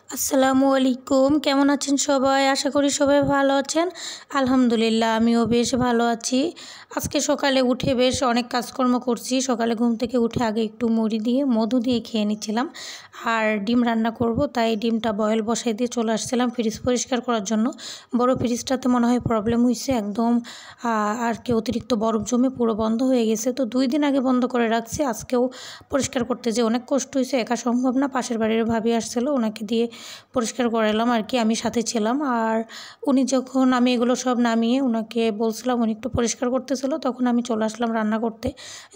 আসসালামু আলাইকুম। কেমন আছেন সবাই? আশা করি সবাই ভালো আছেন। আলহামদুলিল্লাহ আমিও বেশ ভালো আছি। আজকে সকালে উঠে বেশ অনেক কাজকর্ম করছি। সকালে ঘুম থেকে উঠে আগে একটু মুড়ি দিয়ে মধু দিয়ে খেয়ে নিচ্ছিলাম, আর ডিম রান্না করব তাই ডিমটা বয়েল বসাই দিয়ে চলে আসছিলাম ফ্রিজ পরিষ্কার করার জন্য। বড় ফ্রিজটাতে মনে হয় প্রবলেম হয়েছে, একদম আর কি অতিরিক্ত বরফ জমে পুরো বন্ধ হয়ে গেছে। তো 2 দিন আগে বন্ধ করে রাখছি। আজকেও পরিষ্কার করতে যে অনেক কষ্ট হয়েছে, একা সম্ভব না। পাশের বাড়ির ভাবি আসছিল, ওনাকে দিয়ে পরিষ্কার করালাম আর কি, আমি সাথে ছিলাম। আর উনি যখন আমি এগুলো সব নামিয়ে ওনাকে বলছিলাম, উনি একটু পরিষ্কার করতেছিল, তখন আমি চলে আসলাম রান্না করতে,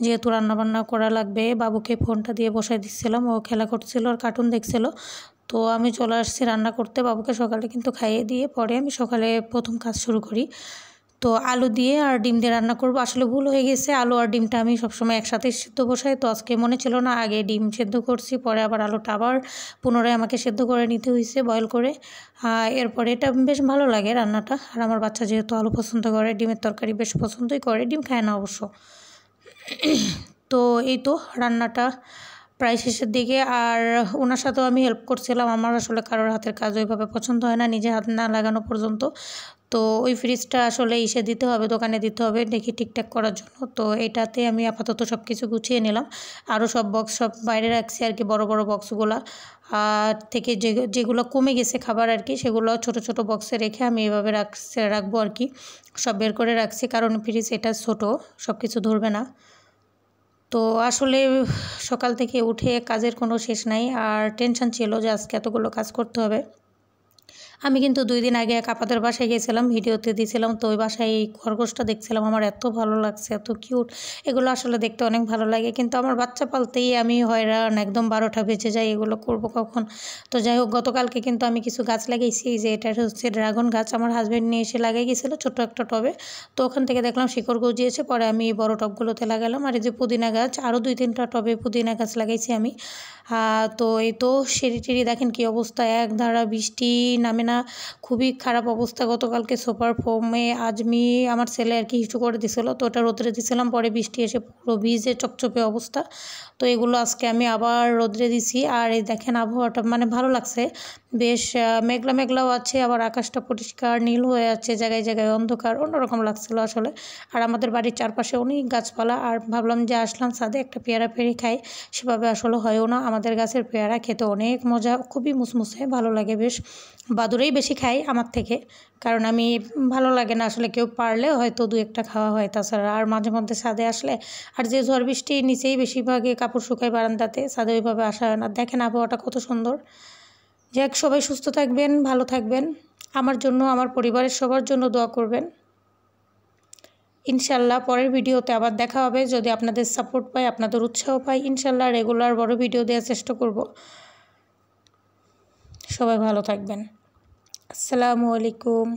যেহেতু রান্নাবান্না করা লাগবে। বাবুকে ফোনটা দিয়ে বসাই দিচ্ছিলাম, ও খেলা করছিল আর কার্টুন দেখছিল। তো আমি চলে আসছি রান্না করতে। বাবুকে সকালে কিন্তু খাইয়ে দিয়ে পরে আমি সকালে প্রথম কাজ শুরু করি। তো আলু দিয়ে আর ডিম দিয়ে রান্না করব। আসলে ভুল হয়ে গেছে, আলু আর ডিমটা আমি সবসময় একসাথে সেদ্ধ বসাই, তো আজকে মনে ছিল না, আগে ডিম সেদ্ধ করছি, পরে আবার আলুটা আবার পুনরায় আমাকে সেদ্ধ করে নিতে হয়েছে বয়েল করে। এরপরে এটা বেশ ভালো লাগে রান্নাটা। আর আমার বাচ্চা যেহেতু আলু পছন্দ করে, ডিমের তরকারি বেশ পছন্দই করে, ডিম খায় না অবশ্য। তো এই তো রান্নাটা প্রায় শেষের দিকে। আর ওনার সাথেও আমি হেল্প করছিলাম। আমার আসলে কারোর হাতের কাজ ওইভাবে পছন্দ হয় না, নিজে হাত না লাগানো পর্যন্ত। তো ওই ফ্রিজটা আসলে ইসে দিতে হবে, দোকানে দিতে হবে দেখি ঠিকঠাক করার জন্য। তো এটাতে আমি আপাতত সব কিছু গুছিয়ে নিলাম। আরও সব বক্স সব বাইরে রাখছি আর কি, বড় বড় বক্সগুলো থেকে যেগুলো কমে গেছে খাবার আর কি, সেগুলো ছোট ছোট বক্সে রেখে আমি এভাবে রাখবো আর কি। সব বের করে রাখছি, কারণ ফ্রিজ এটা ছোটো, সব কিছু ধরবে না। তো আসলে সকাল থেকে উঠে কাজের কোনো শেষ নাই, আর টেনশন ছিল যে আজকে এতগুলো কাজ করতে হবে। আমি কিন্তু 2 দিন আগে এক আপাদের বাসায় গিয়েছিলাম, ভিডিওতে দিয়েছিলাম। তো ওই বাসায় এই খরগোশটা দেখছিলাম, আমার এত ভালো লাগছে, এত কিউট। এগুলো আসলে দেখতে অনেক ভালো লাগে, কিন্তু আমার বাচ্চা পালতেই আমি হয়রান, একদম 12টা বেজে যায়, এগুলো করব কখন। তো যাই হোক, গতকালকে কিন্তু আমি কিছু গাছ লাগিয়েছি, যে এটা হচ্ছে ড্রাগন গাছ, আমার হাজব্যান্ড নিয়ে এসে লাগিয়ে গেছিলো ছোট্ট একটা টবে। তো ওখান থেকে দেখলাম শিকড় গজিয়েছে, পরে আমি বড় টবগুলোতে লাগালাম। আর এই যে পুদিনা গাছ, আরও 2-3টা টবে পুদিনা গাছ লাগাইছি আমি। তো এই তো সিঁড়ি টিড়ি দেখেন কী অবস্থা, এক ধারা বৃষ্টি নামে না, খুবই খারাপ অবস্থা। গতকালকে সুপার ফোমে আজমি আমার ছেলে আর কি হিসু করে দিছিল, তো ওটা রোদ্রে দিছিলাম, পরে বৃষ্টি এসে পুরো ভিজে চপচপে অবস্থা। তো এগুলো আজকে আমি আবার রোদ্রে দিছি। আর এই দেখেন আবহাওয়াটা মানে ভালো লাগছে, বেশ মেঘলা মেঘলাও আছে, আবার আকাশটা পরিষ্কার নীল হয়ে আছে, জায়গায় জায়গায় অন্ধকার, অন্যরকম লাগছিল আসলে। আর আমাদের বাড়ির চারপাশে অনেক গাছপালা, আর ভাবলাম যে আসলাম ছাদে একটা পেয়ারা পেড়ে খাই, সেভাবে আসলে হয়ও না। আমাদের গাছের পেয়ারা খেতে অনেক মজা, খুবই মুসমুসে, ভালো লাগে বেশ। বাদুড়েই বেশি খাই আমার থেকে, কারণ আমি ভালো লাগে না আসলে, কেউ পারলে হয়তো 2-1টা খাওয়া হয়, তাছাড়া আর মাঝে মধ্যে ছাদে আসলে, আর যে ঝড় বৃষ্টি নিচেই বেশিরভাগই কাপড় শুকায় বারান্দাতে, ছাদে ওইভাবে আসা হয় না। দেখেন আবহাওয়াটা কত সুন্দর। যাক, সবাই সুস্থ থাকবেন, ভালো থাকবেন, আমার জন্য আমার পরিবারের সবার জন্য দোয়া করবেন। ইনশাল্লাহ পরের ভিডিওতে আবার দেখা হবে, যদি আপনাদের সাপোর্ট পাই, আপনাদের উৎসাহ পাই, ইনশাল্লাহ রেগুলার বড় ভিডিও দেওয়ার চেষ্টা করব। সবাই ভালো থাকবেন। আসসালামু আলাইকুম।